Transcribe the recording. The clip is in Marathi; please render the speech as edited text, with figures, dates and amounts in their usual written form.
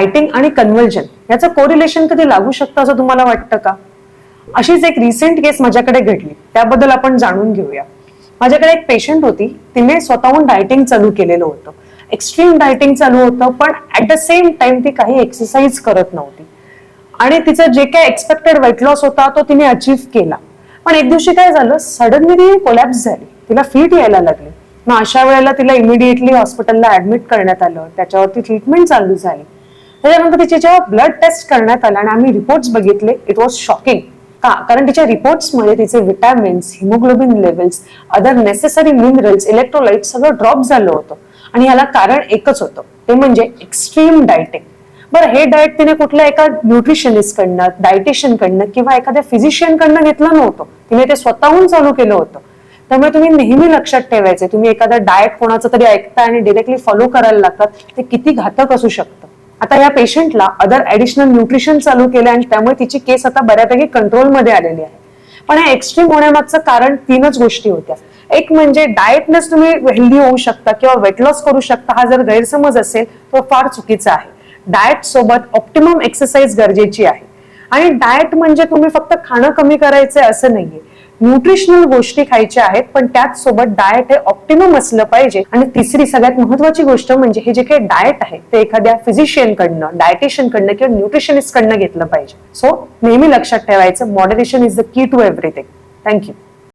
डायटिंग आणि कन्व्हर्जन याचं कोरिलेशन कधी लागू शकतं असं तुम्हाला वाटतं का? अशीच एक रिसेंट केस माझ्याकडे घडली, त्याबद्दल आपण जाणून घेऊया. माझ्याकडे एक पेशंट होती, तिने स्वतःहून डायटिंग चालू केलेलं होतं. एक्स्ट्रीम डायटिंग चालू होतं, पण ऍट द सेम टाइम ती काही एक्सरसाइज करत नव्हती आणि तिचं जे काय एक्सपेक्टेड वेट लॉस होता तो तिने अचीव्ह केला. पण एक दिवशी काय झालं, सडनली ती कोलॅप्स झाली, तिला फिट यायला लागली. मग अशा वेळेला तिला इमिडिएटली हॉस्पिटलला ऍडमिट करण्यात आलं, त्याच्यावरती ट्रीटमेंट चालू झाली. त्याच्यानंतर तिचे जेव्हा ब्लड टेस्ट करण्यात आला आणि आम्ही रिपोर्ट्स बघितले, इट वॉज शॉकिंग. का? कारण तिच्या रिपोर्ट्समध्ये तिचे vitamins, haemoglobin levels, other necessary minerals, electrolytes सगळं ड्रॉप झालं होतं. आणि याला कारण एकच होतं, ते म्हणजे एक्स्ट्रीम डायटिंग. बरं, हे डाएट तिने कुठल्या एका न्यूट्रिशनिस्ट कडनं, डायटिशियन कडनं किंवा एखाद्या फिजिशियन कडनं घेतलं नव्हतं, तिने ते स्वतःहून चालू केलं होतं. त्यामुळे तुम्ही नेहमी लक्षात ठेवायचे, तुम्ही एखादा डाएट कोणाचं तरी ऐकता आणि डिरेक्टली फॉलो करायला लागतात, ते किती घातक असू शकतं. आता या पेशंटला अदर ऍडिशनल न्यूट्रिशन चालू केलं आणि त्यामुळे तिची केस आता बऱ्यापैकी कंट्रोलमध्ये आलेली आहे. पण हे एक्स्ट्रीम होण्यामागचं कारण 3च गोष्टी होत्या. एक म्हणजे डाएटनेच तुम्ही हेल्दी होऊ शकता किंवा वेट लॉस करू शकता, हा जर गैरसमज असेल तो फार चुकीचा आहे. डाएट सोबत ऑप्टिमम एक्सरसाइज गरजेची आहे. आणि डाएट म्हणजे तुम्ही फक्त खाणं कमी करायचंय असं नाहीये, न्यूट्रिशनल गोष्टी खायच्या आहेत, पण त्याच सोबत डाएट हे ऑप्टिमम असलं पाहिजे. आणि तिसरी सगळ्यात महत्वाची गोष्ट म्हणजे हे जे काही डाएट आहे ते एखाद्या फिजिशियन कडनं, डायटिशियन कडनं किंवा न्यूट्रिशनिस्ट कडनं घेतलं पाहिजे. सो नेहमी लक्षात ठेवायचं, moderation is the key to everything. Thank you.